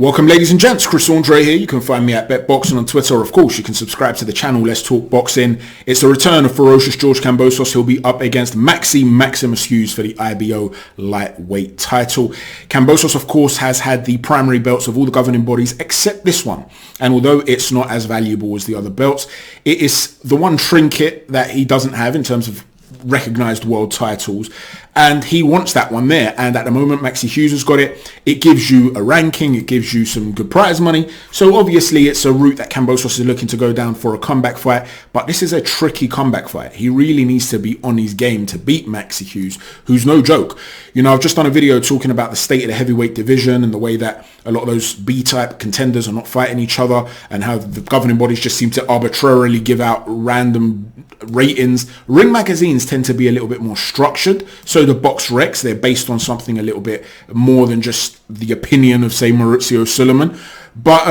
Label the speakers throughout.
Speaker 1: Welcome ladies and gents, Chris Andre here. You can find me at BetBoxing on Twitter, or of course you can subscribe to the channel Let's Talk Boxing. It's the return of ferocious George Kambosos. He'll be up against Maximus Hughes for the IBO Lightweight title. Kambosos of course has had the primary belts of all the governing bodies except this one, and although it's not as valuable as the other belts, it is the one trinket that he doesn't have in terms of recognized world titles, and he wants that one there. And at the moment MAXI Hughes has got it. It gives you a ranking, it gives you some good prize money, so obviously it's a route that Kambosos is looking to go down for a comeback fight. But this is a tricky comeback fight. He really needs to be on his game to beat MAXI Hughes, who's no joke. You know, I've just done a video talking about the state of the heavyweight division and the way that a lot of those B-type contenders are not fighting each other, and how the governing bodies just seem to arbitrarily give out random ratings. Ring magazines tend to be a little bit more structured, so the box recs, they're based on something a little bit more than just the opinion of, say, Maurizio Suleiman. But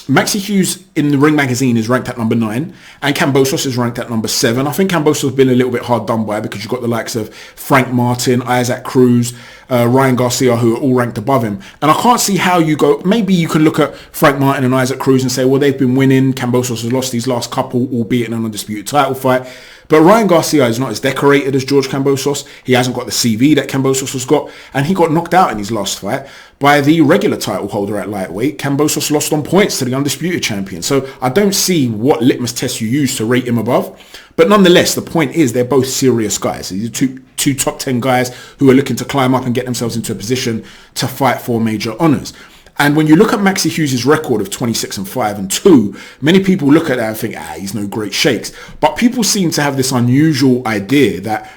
Speaker 1: MAXI Hughes in the Ring magazine is ranked at number 9, and Kambosos is ranked at number 7. I think Kambosos has been a little bit hard done by because you've got the likes of Frank Martin, Isaac Cruz, Ryan Garcia, who are all ranked above him. And I can't see how you go. Maybe you can look at Frank Martin and Isaac Cruz and say, well, they've been winning. Kambosos has lost these last couple, albeit in an undisputed title fight. But Ryan Garcia is not as decorated as George Kambosos. He hasn't got the CV that Kambosos has got, and he got knocked out in his last fight by the regular title holder at lightweight. Kambosos lost on points to the undisputed champion. So I don't see what litmus test you use to rate him above. But nonetheless, the point is they're both serious guys. These are two top 10 guys who are looking to climb up and get themselves into a position to fight for major honours. And when you look at MAXI Hughes' record of 26-5-2, many people look at that and think, he's no great shakes. But people seem to have this unusual idea that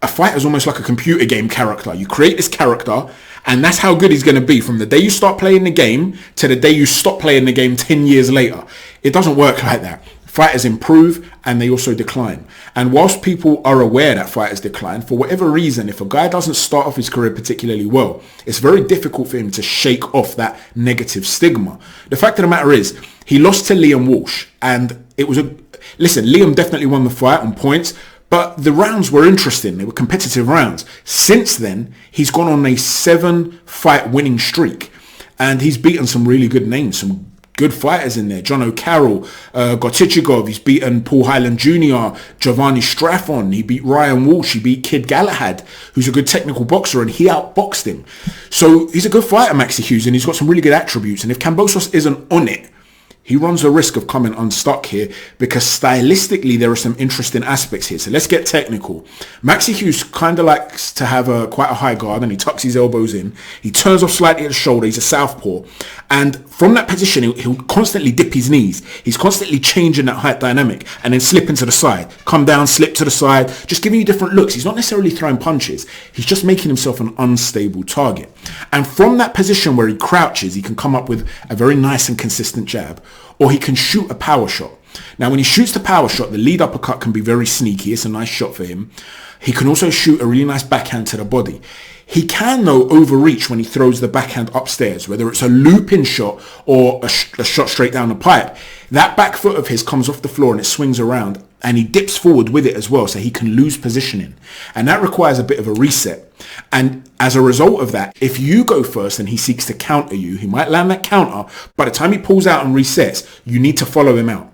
Speaker 1: a fighter is almost like a computer game character. You create this character, and that's how good he's going to be from the day you start playing the game to the day you stop playing the game 10 years later. It doesn't work like that. Fighters improve and they also decline. And whilst people are aware that fighters decline, for whatever reason, if a guy doesn't start off his career particularly well, it's very difficult for him to shake off that negative stigma. The fact of the matter is, he lost to Liam Walsh, and it was listen, Liam definitely won the fight on points, but the rounds were interesting. They were competitive rounds. Since then, he's gone on a 7-fight winning streak, and he's beaten some really good names, some good fighters in there. John O'Carroll, Gotichigov, he's beaten Paul Highland Jr., Giovanni Straffon, he beat Ryan Walsh, he beat Kid Galahad, who's a good technical boxer, and he outboxed him. So he's a good fighter, MAXI Hughes, and he's got some really good attributes. And if Kambosos isn't on it, he runs the risk of coming unstuck here, because stylistically there are some interesting aspects here. So let's get technical. MAXI Hughes kind of likes to have quite a high guard, and he tucks his elbows in. He turns off slightly at the shoulder. He's a southpaw. And from that position, he'll constantly dip his knees. He's constantly changing that height dynamic and then slipping to the side. Come down, slip to the side, just giving you different looks. He's not necessarily throwing punches. He's just making himself an unstable target. And from that position where he crouches, he can come up with a very nice and consistent jab, or he can shoot a power shot. Now, when he shoots the power shot, the lead uppercut can be very sneaky. It's a nice shot for him. He can also shoot a really nice backhand to the body. He can, though, overreach when he throws the backhand upstairs, whether it's a looping shot or a shot straight down the pipe. That back foot of his comes off the floor and it swings around, and he dips forward with it as well, so he can lose positioning. And that requires a bit of a reset. And as a result of that, if you go first and he seeks to counter you, he might land that counter. By the time he pulls out and resets, you need to follow him out.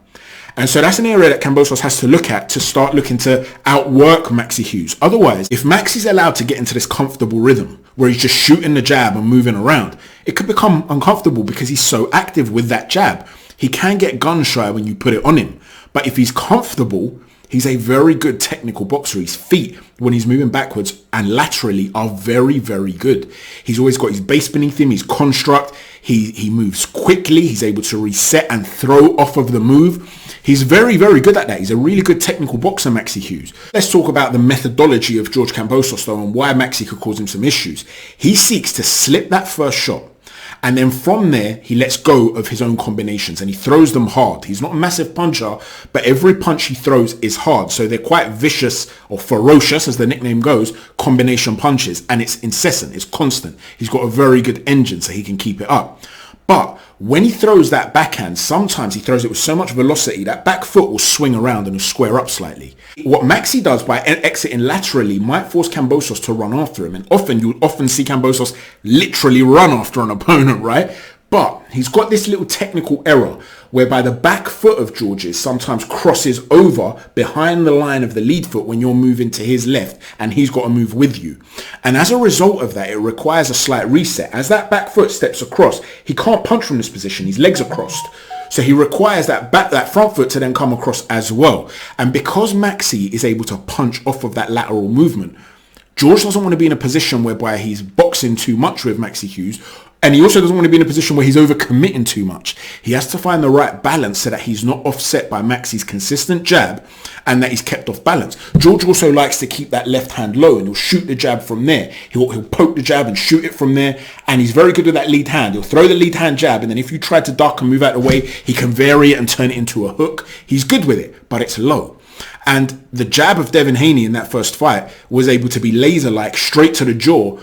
Speaker 1: And so that's an area that Kambosos has to look at to start looking to outwork MAXI Hughes. Otherwise, if MAXI's allowed to get into this comfortable rhythm where he's just shooting the jab and moving around, it could become uncomfortable because he's so active with that jab. He can get gun shy when you put it on him. But if he's comfortable, he's a very good technical boxer. His feet, when he's moving backwards and laterally, are very, very good. He's always got his base beneath him, his construct. He moves quickly. He's able to reset and throw off of the move. He's very, very good at that. He's a really good technical boxer, MAXI Hughes. Let's talk about the methodology of George Kambosos, though, and why MAXI could cause him some issues. He seeks to slip that first shot, and then from there, he lets go of his own combinations and he throws them hard. He's not a massive puncher, but every punch he throws is hard. So they're quite vicious, or ferocious as the nickname goes, combination punches. And it's incessant, it's constant. He's got a very good engine, so he can keep it up. But when he throws that backhand, sometimes he throws it with so much velocity that back foot will swing around and will square up slightly. What MAXI does by exiting laterally might force Kambosos to run after him. And you'll often see Kambosos literally run after an opponent, right? But he's got this little technical error whereby the back foot of George's sometimes crosses over behind the line of the lead foot when you're moving to his left and he's got to move with you. And as a result of that, it requires a slight reset. As that back foot steps across, he can't punch from this position. His legs are crossed. So he requires that front foot to then come across as well. And because Maxi is able to punch off of that lateral movement, George doesn't want to be in a position whereby he's boxing too much with Maxi Hughes, and he also doesn't want to be in a position where he's overcommitting too much. He has to find the right balance so that he's not offset by Maxi's consistent jab and that he's kept off balance. George also likes to keep that left hand low, and he'll shoot the jab from there. He'll poke the jab and shoot it from there, and he's very good with that lead hand. He'll throw the lead hand jab, and then if you try to duck and move out of the way, he can vary it and turn it into a hook. He's good with it, but it's low. And the jab of Devin Haney in that first fight was able to be laser-like, straight to the jaw,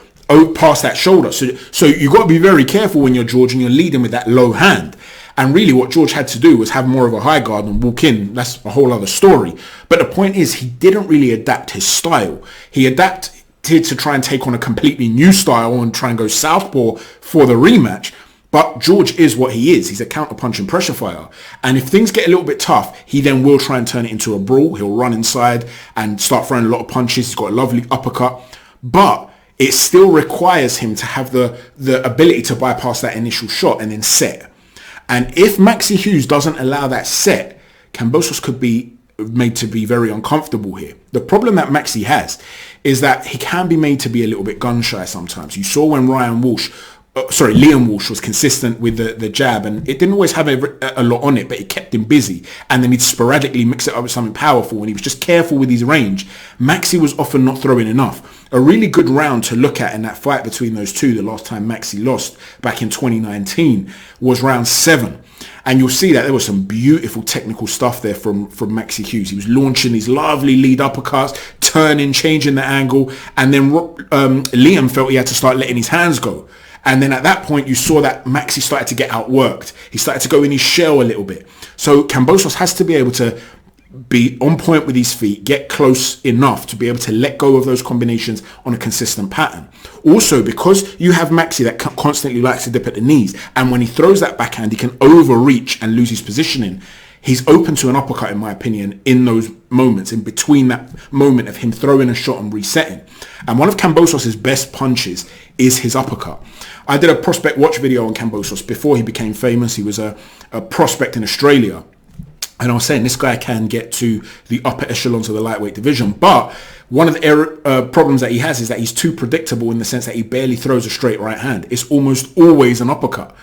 Speaker 1: past that shoulder. So you got to be very careful when you're George and you're leading with that low hand. And really what George had to do was have more of a high guard and walk in. That's a whole other story. But the point is, he didn't really adapt his style. He adapted to try and take on a completely new style and try and go southpaw for the rematch. But George is what he is. He's a counter-punching pressure fighter. And if things get a little bit tough, he then will try and turn it into a brawl. He'll run inside and start throwing a lot of punches. He's got a lovely uppercut. But it still requires him to have the ability to bypass that initial shot and then set. And if Maxi Hughes doesn't allow that set, Kambosos could be made to be very uncomfortable here. The problem that Maxi has is that he can be made to be a little bit gun-shy sometimes. You saw when Liam Walsh was consistent with the jab, and it didn't always have a lot on it, but it kept him busy, and then he'd sporadically mix it up with something powerful, and he was just careful with his range. Maxi was often not throwing enough. A really good round to look at in that fight between those two, the last time Maxi lost back in 2019, was round 7. And you'll see that there was some beautiful technical stuff there from Maxi Hughes. He was launching these lovely lead uppercuts, turning, changing the angle, and then Liam felt he had to start letting his hands go. And then at that point, you saw that Maxi started to get outworked. He started to go in his shell a little bit. So Kambosos has to be able to be on point with his feet, get close enough to be able to let go of those combinations on a consistent pattern. Also, because you have Maxi that constantly likes to dip at the knees, and when he throws that backhand, he can overreach and lose his positioning. He's open to an uppercut, in my opinion, in those moments, in between that moment of him throwing a shot and resetting. And one of Kambosos' best punches is his uppercut. I did a prospect watch video on Kambosos before he became famous. He was a prospect in Australia. And I was saying this guy can get to the upper echelons of the lightweight division. But one of the problems that he has is that he's too predictable in the sense that he barely throws a straight right hand. It's almost always an uppercut.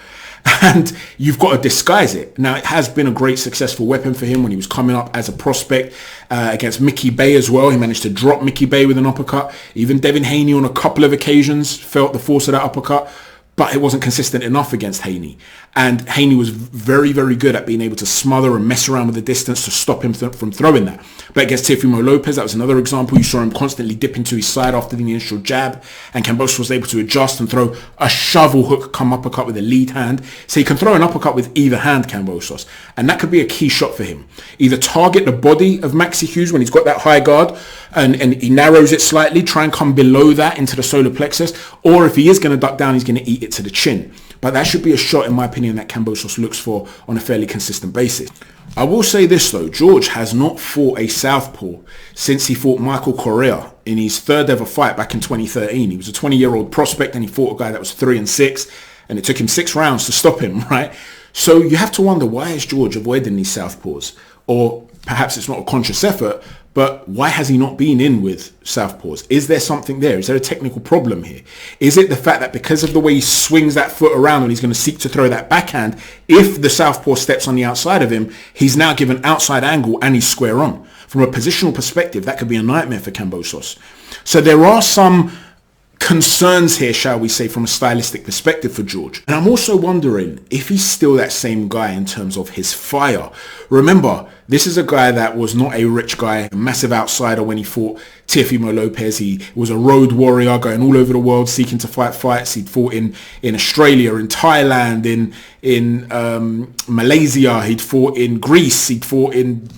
Speaker 1: And you've got to disguise it. Now, it has been a great successful weapon for him when he was coming up as a prospect against Mickey Bay as well. He managed to drop Mickey Bay with an uppercut. Even Devin Haney on a couple of occasions felt the force of that uppercut, but it wasn't consistent enough against Haney. And Haney was very, very good at being able to smother and mess around with the distance to stop him from throwing that. But against Teofimo Lopez, that was another example. You saw him constantly dip into his side after the initial jab, and Kambosos was able to adjust and throw a shovel hook come uppercut with a lead hand. So he can throw an uppercut with either hand, Kambosos, and that could be a key shot for him. Either target the body of Maxi Hughes when he's got that high guard and he narrows it slightly, try and come below that into the solar plexus, or if he is going to duck down, he's going to eat it to the chin. But that should be a shot, in my opinion, that Kambosos looks for on a fairly consistent basis. I will say this though, George has not fought a southpaw since he fought Michael Correa in his third ever fight back in 2013. He was a 20-year-old prospect and he fought a guy that was 3-6, and it took him 6 rounds to stop him, right? So you have to wonder, why is George avoiding these southpaws? Or perhaps it's not a conscious effort, but why has he not been in with southpaws? Is there something there? Is there a technical problem here? Is it the fact that because of the way he swings that foot around when he's going to seek to throw that backhand, if the southpaw steps on the outside of him, he's now given outside angle and he's square on? From a positional perspective, that could be a nightmare for Kambosos. So there are some concerns here, shall we say, from a stylistic perspective for George. And I'm also wondering if he's still that same guy in terms of his fire. Remember, this is a guy that was not a rich guy, a massive outsider when he fought Teofimo Lopez. He was a road warrior going all over the world seeking to fight fights. He'd fought in Australia, in Thailand, in Malaysia. He'd fought in Greece. He'd fought in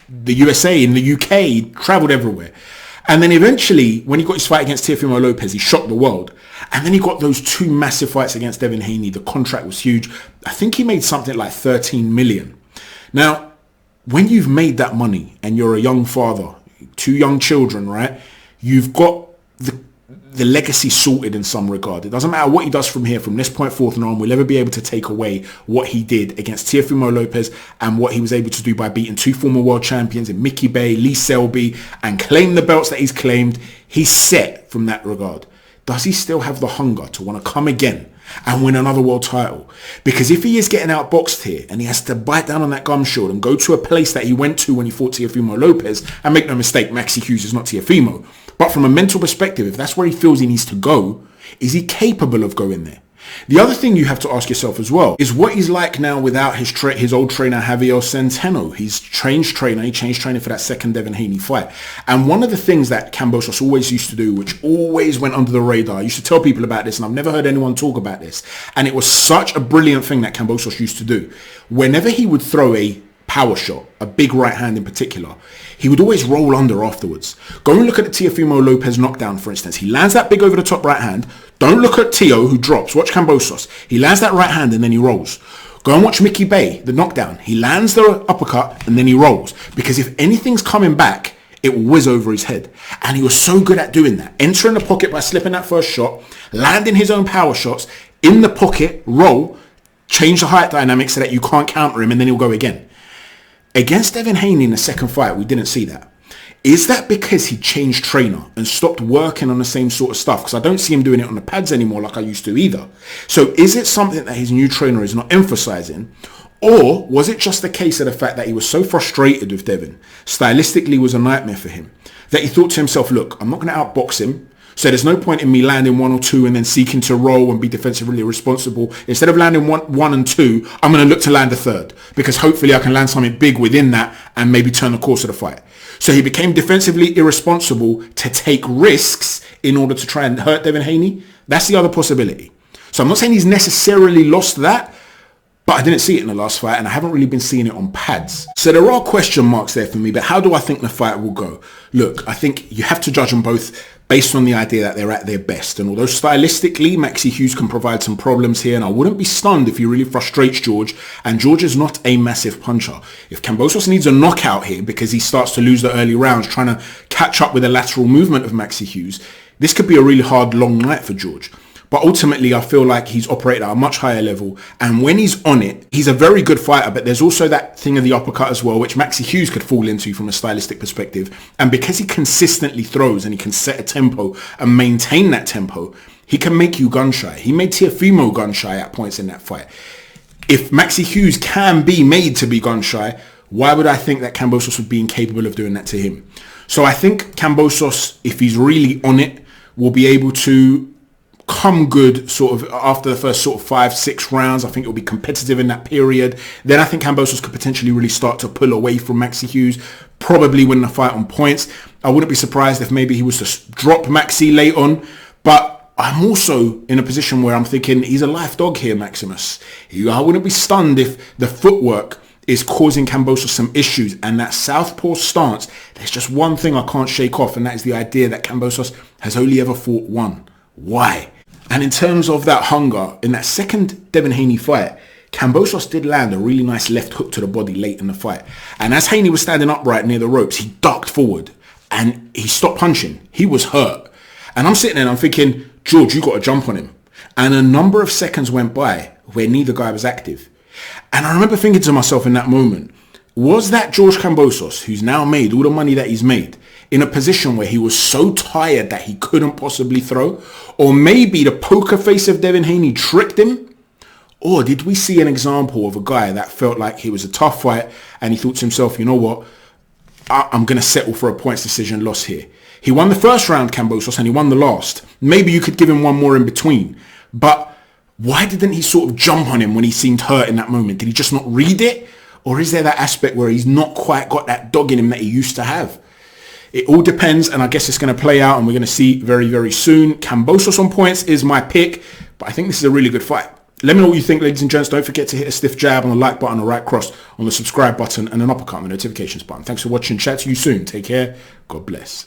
Speaker 1: the USA, in the UK. He traveled everywhere. And then eventually, when he got his fight against Teofimo Lopez, he shocked the world. And then he got those 2 massive fights against Devin Haney. The contract was huge. I think he made something like 13 million. Now, when you've made that money and you're a young father, 2 young children, right? You've got the legacy sorted in some regard. It doesn't matter what he does from here, from this point forth and on, we'll never be able to take away what he did against Teofimo Lopez and what he was able to do by beating 2 former world champions in Mickey Bay, Lee Selby, and claim the belts that he's claimed. He's set from that regard. Does he still have the hunger to want to come again and win another world title? Because if he is getting outboxed here and he has to bite down on that gum shield and go to a place that he went to when he fought Teofimo Lopez, and make no mistake, Maxi Hughes is not Teofimo, but from a mental perspective, if that's where he feels he needs to go, is he capable of going there? The other thing you have to ask yourself as well is what he's like now without his old trainer Javier Centeno. He's changed trainer. He changed trainer for that second Devin Haney fight. And one of the things that Kambosos always used to do, which always went under the radar, I used to tell people about this and I've never heard anyone talk about this. And it was such a brilliant thing that Kambosos used to do. Whenever he would throw a power shot, a big right hand in particular, he would always roll under afterwards. Go and look at the Teofimo Lopez knockdown, for instance. He lands that big over the top right hand. Don't look at Teo, who drops. Watch Kambosos. He lands that right hand and then he rolls. Go and watch Mickey Bay, the knockdown. He lands the uppercut and then he rolls. Because if anything's coming back, it will whiz over his head. And he was so good at doing that. Entering the pocket by slipping that first shot, landing his own power shots, in the pocket, roll, change the height dynamic so that you can't counter him and then he'll go again. Against Devin Haney in the second fight, we didn't see that. Is that because he changed trainer and stopped working on the same sort of stuff? Because I don't see him doing it on the pads anymore like I used to either. So is it something that his new trainer is not emphasizing? Or was it just the case of the fact that he was so frustrated with Devin, stylistically was a nightmare for him, that he thought to himself, look, I'm not going to outbox him. So there's no point in me landing 1 or 2 and then seeking to roll and be defensively responsible. Instead of landing one and 2, I'm going to look to land a third because hopefully I can land something big within that and maybe turn the course of the fight. So he became defensively irresponsible to take risks in order to try and hurt Devin Haney. That's the other possibility. So I'm not saying he's necessarily lost that, but I didn't see it in the last fight and I haven't really been seeing it on pads. So there are question marks there for me, but how do I think the fight will go? Look, I think you have to judge them both based on the idea that they're at their best. And although stylistically, Maxi Hughes can provide some problems here, and I wouldn't be stunned if he really frustrates George, and George is not a massive puncher. If Kambosos needs a knockout here because he starts to lose the early rounds trying to catch up with the lateral movement of Maxi Hughes, this could be a really hard, long night for George. But ultimately, I feel like he's operated at a much higher level. And when he's on it, he's a very good fighter. But there's also that thing of the uppercut as well, which Maxi Hughes could fall into from a stylistic perspective. And because he consistently throws and he can set a tempo and maintain that tempo, he can make you gun shy. He made Teofimo gun shy at points in that fight. If Maxi Hughes can be made to be gun shy, why would I think that Kambosos would be incapable of doing that to him? So I think Kambosos, if he's really on it, will be able to come good sort of after the first sort of 5-6 rounds. I think it'll be competitive in that period. Then I think Kambosos could potentially really start to pull away from Maxi Hughes, probably win the fight on points. I wouldn't be surprised if maybe he was to drop Maxi late on, but I'm also in a position where I'm thinking he's a life dog here, Maximus. I wouldn't be stunned if the footwork is causing Kambosos some issues, and that southpaw stance, there's just one thing I can't shake off, and that is the idea that Kambosos has only ever fought one. Why? And in terms of that hunger, in that second Devin Haney fight, Kambosos did land a really nice left hook to the body late in the fight. And as Haney was standing upright near the ropes, he ducked forward and he stopped punching. He was hurt. And I'm sitting there and I'm thinking, George, you got to jump on him. And a number of seconds went by where neither guy was active. And I remember thinking to myself in that moment, was that George Kambosos, who's now made all the money that he's made, in a position where he was so tired that he couldn't possibly throw? Or maybe the poker face of Devin Haney tricked him? Or did we see an example of a guy that felt like he was a tough fight and he thought to himself, you know what, I'm going to settle for a points decision loss here. He won the first round, Kambosos, and he won the last. Maybe you could give him one more in between. But why didn't he sort of jump on him when he seemed hurt in that moment? Did he just not read it? Or is there that aspect where he's not quite got that dog in him that he used to have? It all depends, and I guess it's going to play out, and we're going to see very, very soon. Kambosos on points is my pick, but I think this is a really good fight. Let me know what you think, ladies and gents. Don't forget to hit a stiff jab on the like button, a right cross on the subscribe button, and an uppercut on the notifications button. Thanks for watching. Chat to you soon. Take care. God bless.